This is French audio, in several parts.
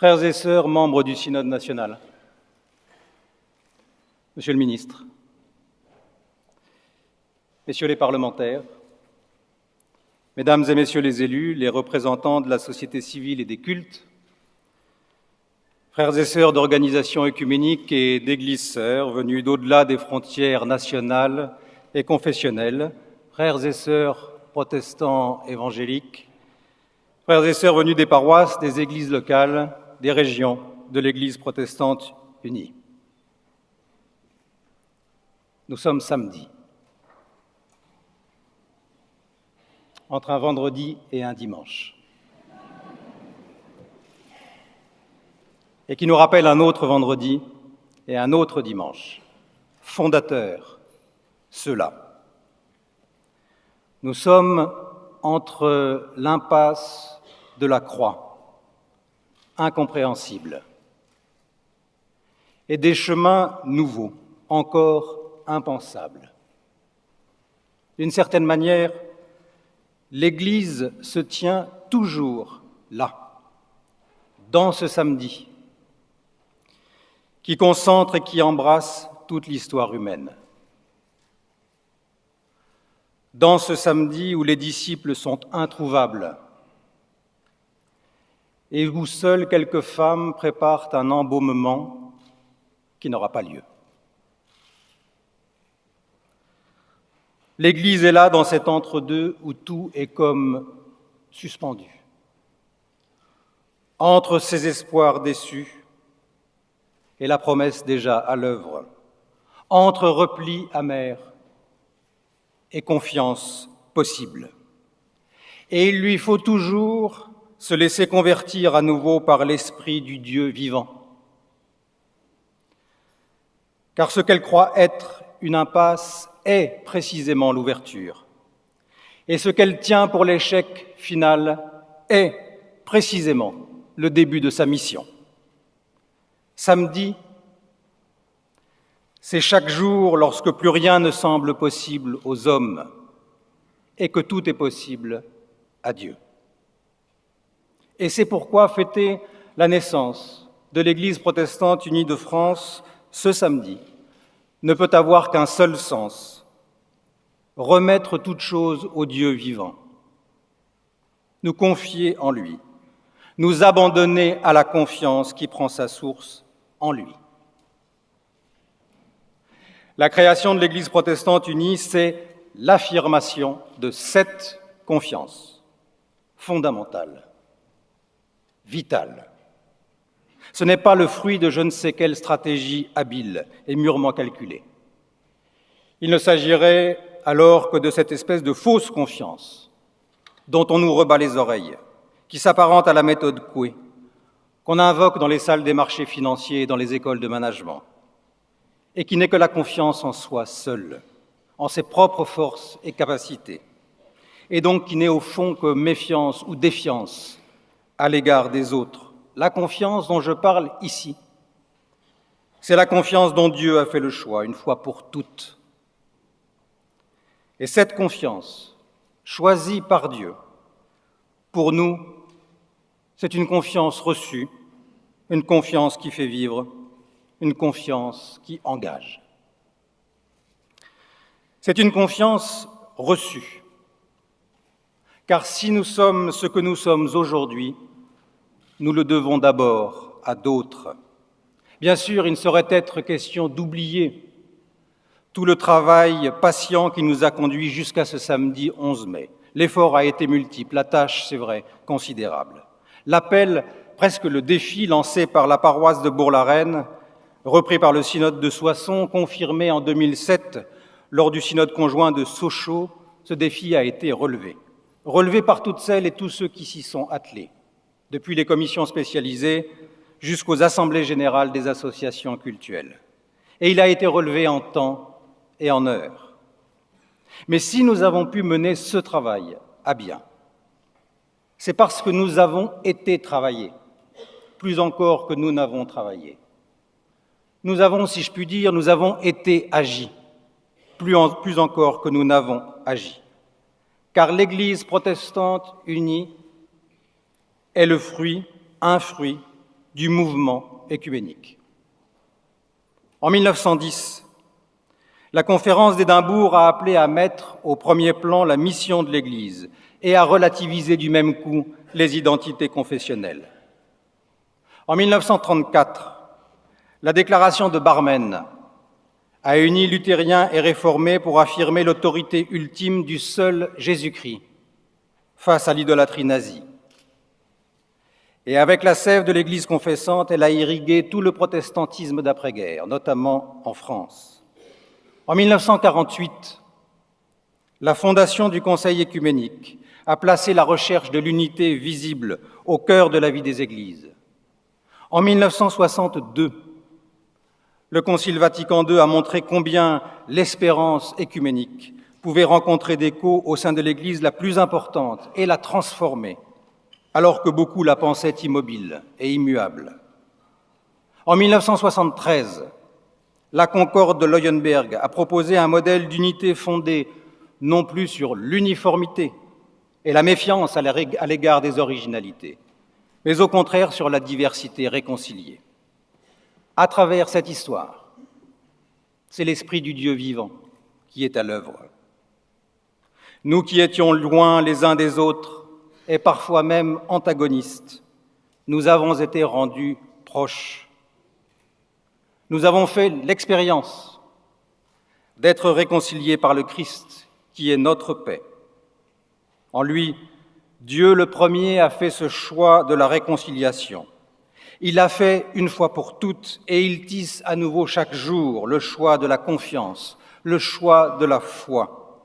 Frères et sœurs, membres du Synode national, Monsieur le ministre, Messieurs les parlementaires, Mesdames et Messieurs les élus, les représentants de la société civile et des cultes, frères et sœurs d'organisations œcuméniques et d'églises sœurs venus d'au-delà des frontières nationales et confessionnelles, frères et sœurs protestants évangéliques, frères et sœurs venus des paroisses, des églises locales, des régions de l'Église protestante unie. Nous sommes samedi, entre un vendredi et un dimanche, et qui nous rappelle un autre vendredi et un autre dimanche, fondateurs, ceux-là. Nous sommes entre l'impasse de la croix, incompréhensible, et des chemins nouveaux, encore impensables. D'une certaine manière, l'Église se tient toujours là, dans ce samedi, qui concentre et qui embrasse toute l'histoire humaine. Dans ce samedi où les disciples sont introuvables et où seules quelques femmes préparent un embaumement qui n'aura pas lieu. L'Église est là dans cet entre-deux où tout est comme suspendu. Entre ses espoirs déçus et la promesse déjà à l'œuvre, entre repli amer et confiance possible. Et il lui faut toujours se laisser convertir à nouveau par l'Esprit du Dieu vivant. Car ce qu'elle croit être une impasse est précisément l'ouverture. Et ce qu'elle tient pour l'échec final est précisément le début de sa mission. Samedi, c'est chaque jour lorsque plus rien ne semble possible aux hommes et que tout est possible à Dieu. Et c'est pourquoi fêter la naissance de l'Église protestante unie de France ce samedi ne peut avoir qu'un seul sens, remettre toute chose au Dieu vivant, nous confier en lui, nous abandonner à la confiance qui prend sa source en lui. La création de l'Église protestante unie, c'est l'affirmation de cette confiance fondamentale, vitale. Ce n'est pas le fruit de je ne sais quelle stratégie habile et mûrement calculée. Il ne s'agirait alors que de cette espèce de fausse confiance dont on nous rebat les oreilles, qui s'apparente à la méthode Coué, qu'on invoque dans les salles des marchés financiers et dans les écoles de management, et qui n'est que la confiance en soi seule, en ses propres forces et capacités, et donc qui n'est au fond que méfiance ou défiance à l'égard des autres. La confiance dont je parle ici, c'est la confiance dont Dieu a fait le choix, une fois pour toutes. Et cette confiance, choisie par Dieu, pour nous, c'est une confiance reçue, une confiance qui fait vivre, une confiance qui engage. C'est une confiance reçue, car si nous sommes ce que nous sommes aujourd'hui, nous le devons d'abord à d'autres. Bien sûr, il ne saurait être question d'oublier tout le travail patient qui nous a conduits jusqu'à ce samedi 11 mai. L'effort a été multiple, la tâche, c'est vrai, considérable. L'appel, presque le défi lancé par la paroisse de Bourg-la-Reine, repris par le synode de Soissons, confirmé en 2007 lors du synode conjoint de Sochaux, ce défi a été relevé. Relevé par toutes celles et tous ceux qui s'y sont attelés, depuis les commissions spécialisées jusqu'aux assemblées générales des associations cultuelles. Et il a été relevé en temps et en heure. Mais si nous avons pu mener ce travail à bien, c'est parce que nous avons été travaillés, plus encore que nous n'avons travaillé. Nous avons, si je puis dire, nous avons été agis, plus encore que nous n'avons agi. Car l'Église protestante unie est le fruit, un fruit, du mouvement œcuménique. En 1910, la conférence d'Édimbourg a appelé à mettre au premier plan la mission de l'Église et à relativiser du même coup les identités confessionnelles. En 1934, la déclaration de Barmen a uni luthériens et réformés pour affirmer l'autorité ultime du seul Jésus-Christ face à l'idolâtrie nazie. Et avec la sève de l'Église confessante, elle a irrigué tout le protestantisme d'après-guerre, notamment en France. En 1948, la fondation du Conseil œcuménique a placé la recherche de l'unité visible au cœur de la vie des Églises. En 1962, le Concile Vatican II a montré combien l'espérance œcuménique pouvait rencontrer d'écho au sein de l'Église la plus importante et la transformer, alors que beaucoup la pensaient immobile et immuable. En 1973, la Concorde de Leuenberg a proposé un modèle d'unité fondé non plus sur l'uniformité et la méfiance à l'égard des originalités, mais au contraire sur la diversité réconciliée. À travers cette histoire, c'est l'Esprit du Dieu vivant qui est à l'œuvre. Nous qui étions loin les uns des autres, et parfois même antagonistes, nous avons été rendus proches. Nous avons fait l'expérience d'être réconciliés par le Christ, qui est notre paix. En lui, Dieu le premier a fait ce choix de la réconciliation. Il l'a fait une fois pour toutes et il tisse à nouveau chaque jour le choix de la confiance, le choix de la foi.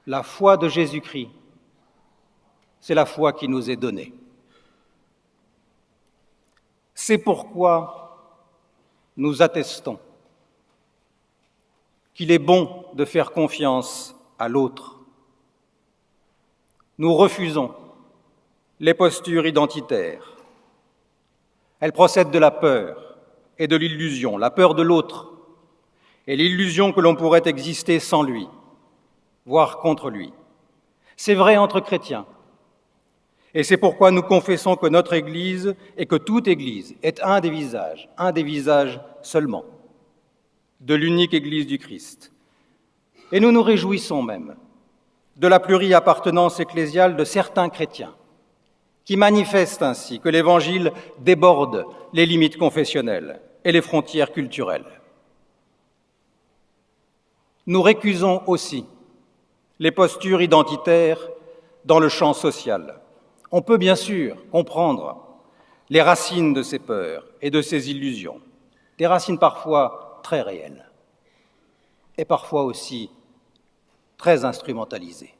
La foi de Jésus-Christ, c'est la foi qui nous est donnée. C'est pourquoi nous attestons qu'il est bon de faire confiance à l'autre. Nous refusons les postures identitaires. Elles procèdent de la peur et de l'illusion, la peur de l'autre et l'illusion que l'on pourrait exister sans lui, voire contre lui. C'est vrai entre chrétiens. Et c'est pourquoi nous confessons que notre Église et que toute Église est un des visages seulement, de l'unique Église du Christ. Et nous nous réjouissons même de la pluri-appartenance ecclésiale de certains chrétiens, qui manifestent ainsi que l'Évangile déborde les limites confessionnelles et les frontières culturelles. Nous récusons aussi les postures identitaires dans le champ social. On peut bien sûr comprendre les racines de ces peurs et de ces illusions, des racines parfois très réelles et parfois aussi très instrumentalisées.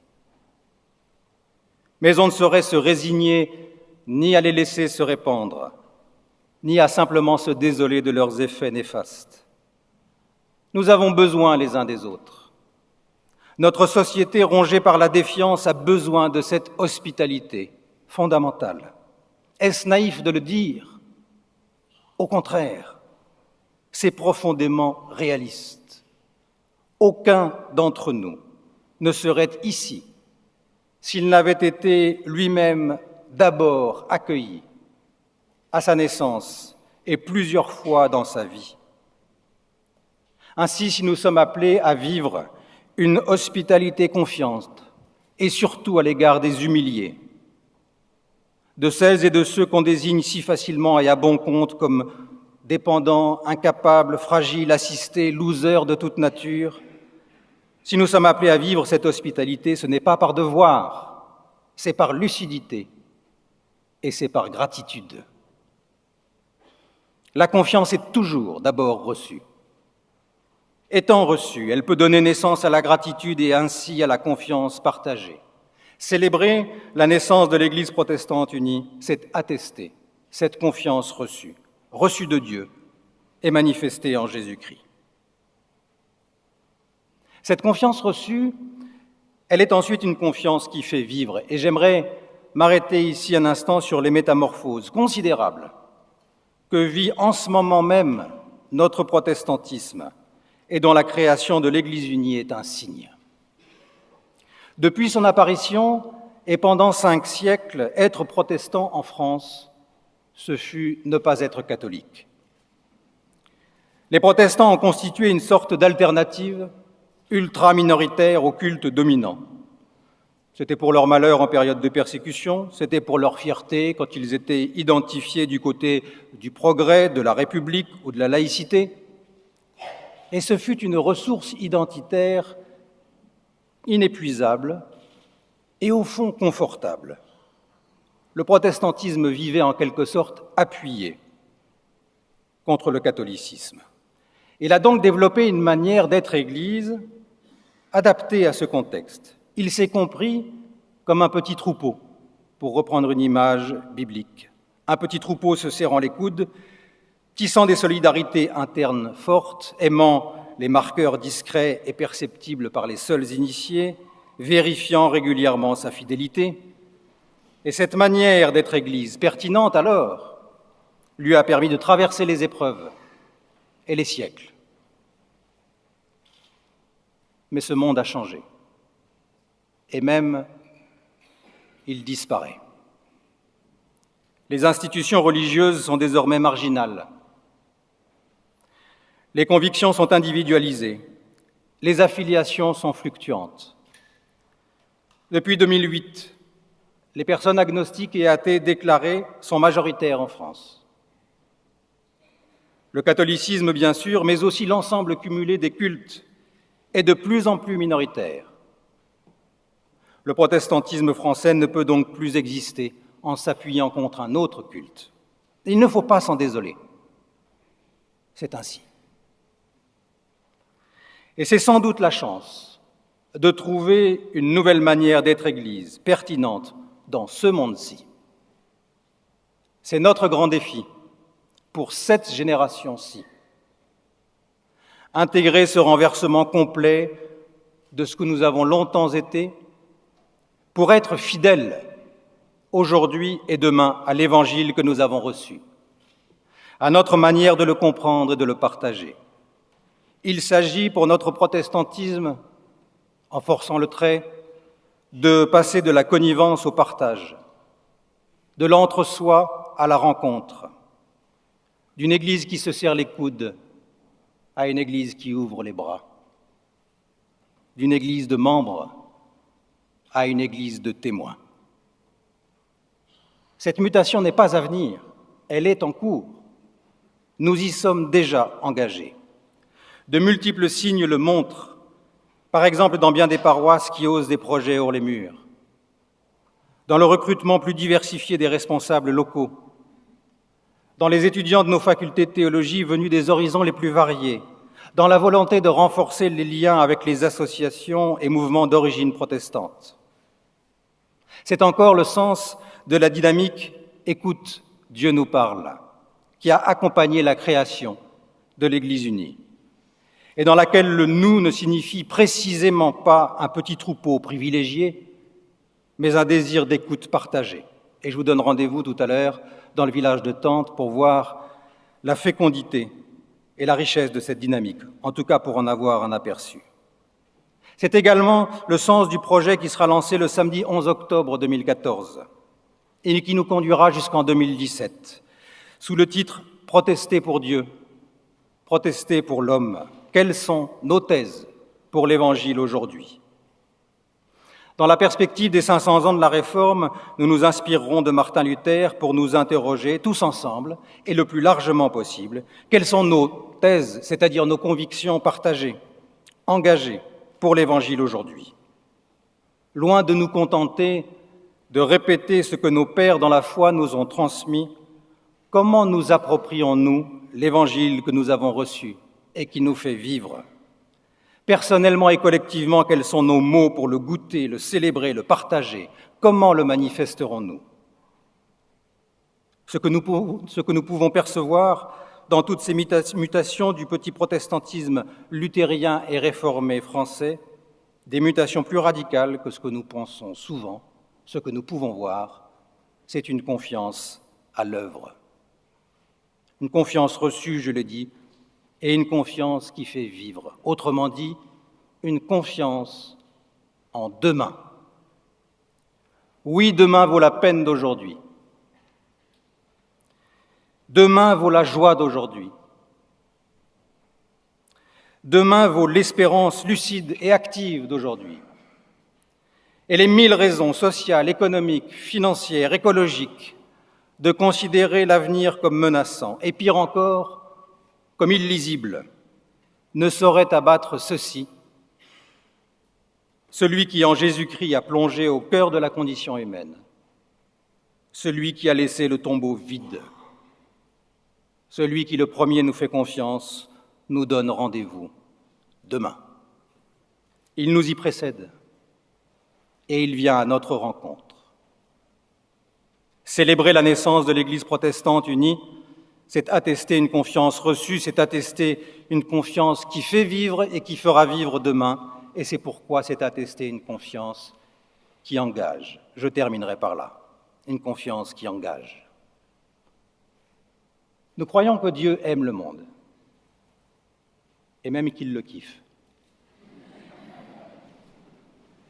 Mais on ne saurait se résigner ni à les laisser se répandre, ni à simplement se désoler de leurs effets néfastes. Nous avons besoin les uns des autres. Notre société rongée par la défiance a besoin de cette hospitalité fondamentale. Est-ce naïf de le dire? Au contraire, c'est profondément réaliste. Aucun d'entre nous ne serait ici s'il n'avait été lui-même d'abord accueilli à sa naissance et plusieurs fois dans sa vie. Ainsi, si nous sommes appelés à vivre une hospitalité confiante et surtout à l'égard des humiliés, de celles et de ceux qu'on désigne si facilement et à bon compte comme dépendants, incapables, fragiles, assistés, losers de toute nature. Si nous sommes appelés à vivre cette hospitalité, ce n'est pas par devoir, c'est par lucidité et c'est par gratitude. La confiance est toujours d'abord reçue. Étant reçue, elle peut donner naissance à la gratitude et ainsi à la confiance partagée. Célébrer la naissance de l'Église protestante unie, c'est attester cette confiance reçue, reçue de Dieu et manifestée en Jésus-Christ. Cette confiance reçue, elle est ensuite une confiance qui fait vivre. Et j'aimerais m'arrêter ici un instant sur les métamorphoses considérables que vit en ce moment même notre protestantisme et dont la création de l'Église unie est un signe. Depuis son apparition et pendant 5 siècles, être protestant en France ce fut ne pas être catholique. Les protestants ont constitué une sorte d'alternative ultra-minoritaire au culte dominant. C'était pour leur malheur en période de persécution, c'était pour leur fierté quand ils étaient identifiés du côté du progrès, de la République ou de la laïcité. Et ce fut une ressource identitaire inépuisable et au fond confortable. Le protestantisme vivait en quelque sorte appuyé contre le catholicisme. Il a donc développé une manière d'être Église adaptée à ce contexte. Il s'est compris comme un petit troupeau, pour reprendre une image biblique. Un petit troupeau se serrant les coudes, tissant des solidarités internes fortes, aimant les marqueurs discrets et perceptibles par les seuls initiés, vérifiant régulièrement sa fidélité. Et cette manière d'être Église, pertinente alors, lui a permis de traverser les épreuves et les siècles. Mais ce monde a changé. Et même, il disparaît. Les institutions religieuses sont désormais marginales. Les convictions sont individualisées. Les affiliations sont fluctuantes. Depuis 2008, les personnes agnostiques et athées déclarées sont majoritaires en France. Le catholicisme, bien sûr, mais aussi l'ensemble cumulé des cultes est de plus en plus minoritaire. Le protestantisme français ne peut donc plus exister en s'appuyant contre un autre culte. Il ne faut pas s'en désoler. C'est ainsi. Et c'est sans doute la chance de trouver une nouvelle manière d'être Église, pertinente dans ce monde-ci. C'est notre grand défi pour cette génération-ci. Intégrer ce renversement complet de ce que nous avons longtemps été pour être fidèles aujourd'hui et demain à l'Évangile que nous avons reçu, à notre manière de le comprendre et de le partager. Il s'agit pour notre protestantisme, en forçant le trait, de passer de la connivence au partage, de l'entre-soi à la rencontre, d'une Église qui se serre les coudes à une Église qui ouvre les bras, d'une Église de membres à une Église de témoins. Cette mutation n'est pas à venir, elle est en cours. Nous y sommes déjà engagés. De multiples signes le montrent, par exemple dans bien des paroisses qui osent des projets hors les murs, dans le recrutement plus diversifié des responsables locaux, dans les étudiants de nos facultés de théologie venus des horizons les plus variés, dans la volonté de renforcer les liens avec les associations et mouvements d'origine protestante. C'est encore le sens de la dynamique « Écoute, Dieu nous parle » qui a accompagné la création de l'Église unie et dans laquelle le « nous » ne signifie précisément pas un petit troupeau privilégié, mais un désir d'écoute partagée. Et je vous donne rendez-vous tout à l'heure dans le village de Tente pour voir la fécondité et la richesse de cette dynamique, en tout cas pour en avoir un aperçu. C'est également le sens du projet qui sera lancé le samedi 11 octobre 2014 et qui nous conduira jusqu'en 2017, sous le titre « Protester pour Dieu, protester pour l'homme ». Quelles sont nos thèses pour l'Évangile aujourd'hui ? Dans la perspective des 500 ans de la Réforme, nous nous inspirerons de Martin Luther pour nous interroger tous ensemble, et le plus largement possible, quelles sont nos thèses, c'est-à-dire nos convictions partagées, engagées pour l'Évangile aujourd'hui. Loin de nous contenter de répéter ce que nos pères dans la foi nous ont transmis, comment nous approprions-nous l'Évangile que nous avons reçu et qui nous fait vivre ? Personnellement et collectivement, quels sont nos mots pour le goûter, le célébrer, le partager ? Comment le manifesterons-nous ? Ce que nous pouvons percevoir dans toutes ces mutations du petit protestantisme luthérien et réformé français, des mutations plus radicales que ce que nous pensons souvent, ce que nous pouvons voir, c'est une confiance à l'œuvre. Une confiance reçue, je l'ai dit, et une confiance qui fait vivre. Autrement dit, une confiance en demain. Oui, demain vaut la peine d'aujourd'hui. Demain vaut la joie d'aujourd'hui. Demain vaut l'espérance lucide et active d'aujourd'hui. Et les 1000 raisons sociales, économiques, financières, écologiques de considérer l'avenir comme menaçant, et pire encore, comme illisible, ne sauraient abattre ceci, celui qui en Jésus-Christ a plongé au cœur de la condition humaine, celui qui a laissé le tombeau vide, celui qui le premier nous fait confiance, nous donne rendez-vous demain. Il nous y précède et il vient à notre rencontre. Célébrer la naissance de l'Église protestante unie, c'est attester une confiance reçue, c'est attester une confiance qui fait vivre et qui fera vivre demain, et c'est pourquoi c'est attester une confiance qui engage. Je terminerai par là, une confiance qui engage. Nous croyons que Dieu aime le monde, et même qu'il le kiffe.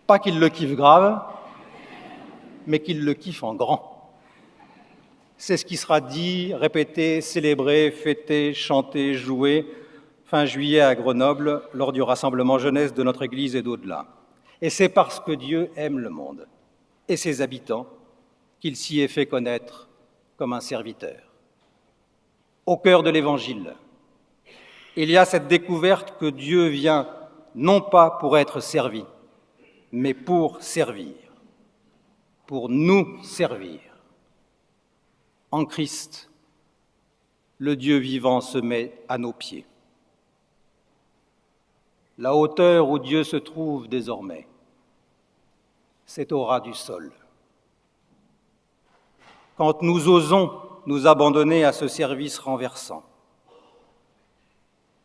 Pas qu'il le kiffe grave, mais qu'il le kiffe en grand. C'est ce qui sera dit, répété, célébré, fêté, chanté, joué fin juillet à Grenoble lors du rassemblement jeunesse de notre Église et d'au-delà. Et c'est parce que Dieu aime le monde et ses habitants qu'il s'y est fait connaître comme un serviteur. Au cœur de l'Évangile, il y a cette découverte que Dieu vient non pas pour être servi, mais pour servir, pour nous servir. En Christ, le Dieu vivant se met à nos pieds. La hauteur où Dieu se trouve désormais, c'est au ras du sol. Quand nous osons nous abandonner à ce service renversant,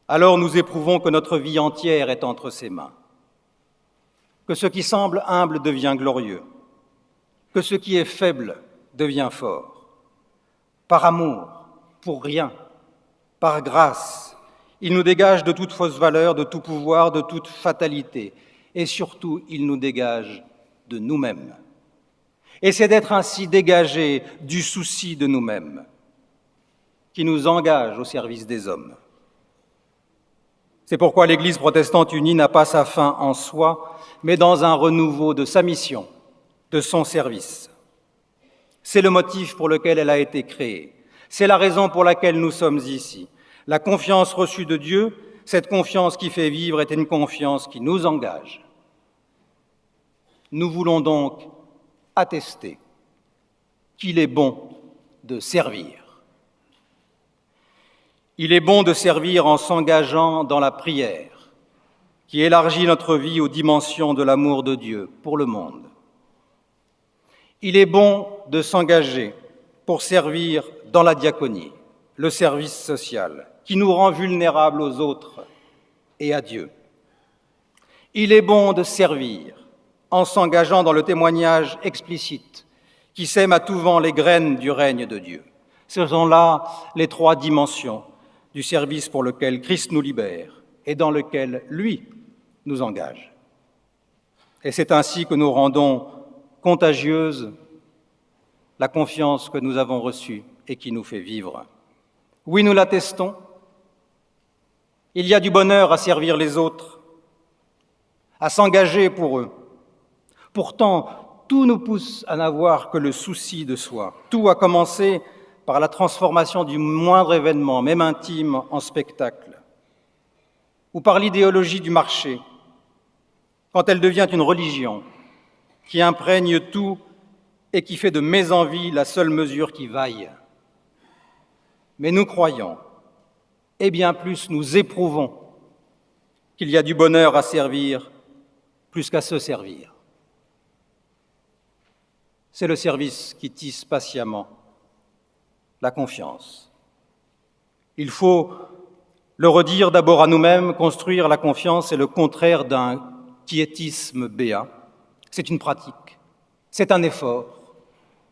alors nous éprouvons que notre vie entière est entre ses mains, que ce qui semble humble devient glorieux, que ce qui est faible devient fort. Par amour, pour rien, par grâce, il nous dégage de toute fausse valeur, de tout pouvoir, de toute fatalité. Et surtout, il nous dégage de nous-mêmes. Et c'est d'être ainsi dégagé du souci de nous-mêmes qui nous engage au service des hommes. C'est pourquoi l'Église protestante unie n'a pas sa fin en soi, mais dans un renouveau de sa mission, de son service. C'est le motif pour lequel elle a été créée. C'est la raison pour laquelle nous sommes ici. La confiance reçue de Dieu, cette confiance qui fait vivre, est une confiance qui nous engage. Nous voulons donc attester qu'il est bon de servir. Il est bon de servir en s'engageant dans la prière, qui élargit notre vie aux dimensions de l'amour de Dieu pour le monde. Il est bon de s'engager pour servir dans la diaconie, le service social, qui nous rend vulnérables aux autres et à Dieu. Il est bon de servir en s'engageant dans le témoignage explicite qui sème à tout vent les graines du règne de Dieu. Ce sont là les 3 dimensions du service pour lequel Christ nous libère et dans lequel, lui, nous engage. Et c'est ainsi que nous rendons contagieuse la confiance que nous avons reçue et qui nous fait vivre. Oui, nous l'attestons. Il y a du bonheur à servir les autres, à s'engager pour eux. Pourtant, tout nous pousse à n'avoir que le souci de soi. Tout a commencé par la transformation du moindre événement, même intime, en spectacle, ou par l'idéologie du marché, quand elle devient une religion qui imprègne tout et qui fait de mes envies la seule mesure qui vaille. Mais nous croyons, et bien plus nous éprouvons, qu'il y a du bonheur à servir plus qu'à se servir. C'est le service qui tisse patiemment la confiance. Il faut le redire d'abord à nous-mêmes, construire la confiance est le contraire d'un quiétisme béat. C'est une pratique, c'est un effort,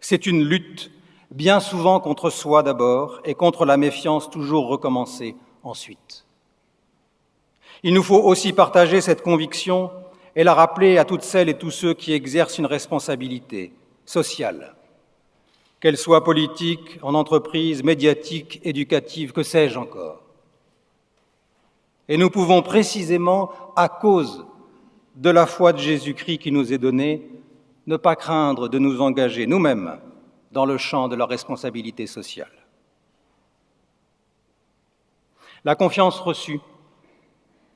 c'est une lutte, bien souvent contre soi d'abord et contre la méfiance toujours recommencée ensuite. Il nous faut aussi partager cette conviction et la rappeler à toutes celles et tous ceux qui exercent une responsabilité sociale, qu'elles soient politiques, en entreprise, médiatiques, éducatives, que sais-je encore. Et nous pouvons précisément, à cause de la foi de Jésus-Christ qui nous est donnée, ne pas craindre de nous engager nous-mêmes dans le champ de la responsabilité sociale. La confiance reçue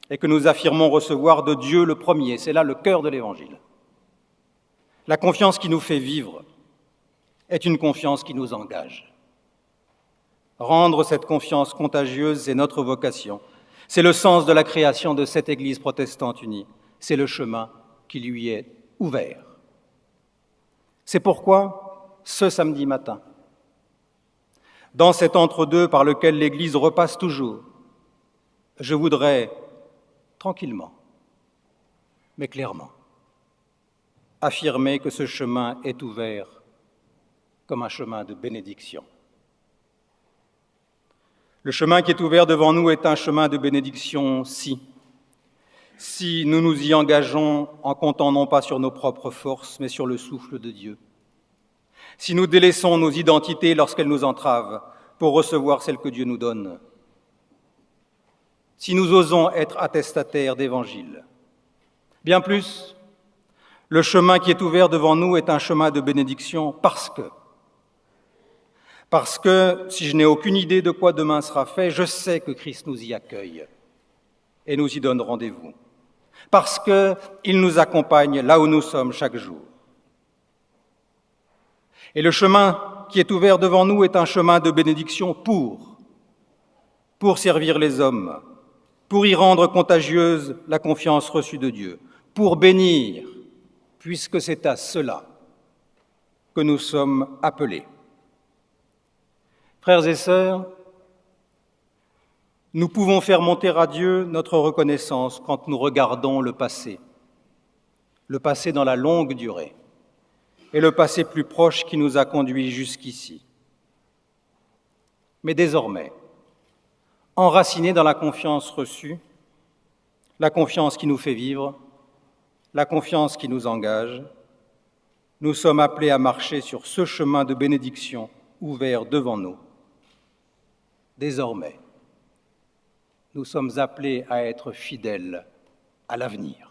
et que nous affirmons recevoir de Dieu le premier, c'est là le cœur de l'Évangile. La confiance qui nous fait vivre est une confiance qui nous engage. Rendre cette confiance contagieuse, c'est notre vocation. C'est le sens de la création de cette Église protestante unie. C'est le chemin qui lui est ouvert. C'est pourquoi, ce samedi matin, dans cet entre-deux par lequel l'Église repasse toujours, je voudrais, tranquillement, mais clairement, affirmer que ce chemin est ouvert comme un chemin de bénédiction. Le chemin qui est ouvert devant nous est un chemin de bénédiction si nous nous y engageons en comptant non pas sur nos propres forces, mais sur le souffle de Dieu. Si nous délaissons nos identités lorsqu'elles nous entravent pour recevoir celles que Dieu nous donne. Si nous osons être attestataires d'Évangile. Bien plus, le chemin qui est ouvert devant nous est un chemin de bénédiction parce que, si je n'ai aucune idée de quoi demain sera fait, je sais que Christ nous y accueille et nous y donne rendez-vous. Parce qu'il nous accompagne là où nous sommes chaque jour. Et le chemin qui est ouvert devant nous est un chemin de bénédiction pour servir les hommes, pour y rendre contagieuse la confiance reçue de Dieu, pour bénir, puisque c'est à cela que nous sommes appelés. Frères et sœurs, nous pouvons faire monter à Dieu notre reconnaissance quand nous regardons le passé dans la longue durée, et le passé plus proche qui nous a conduits jusqu'ici. Mais désormais, enracinés dans la confiance reçue, la confiance qui nous fait vivre, la confiance qui nous engage, nous sommes appelés à marcher sur ce chemin de bénédiction ouvert devant nous. Désormais, nous sommes appelés à être fidèles à l'avenir.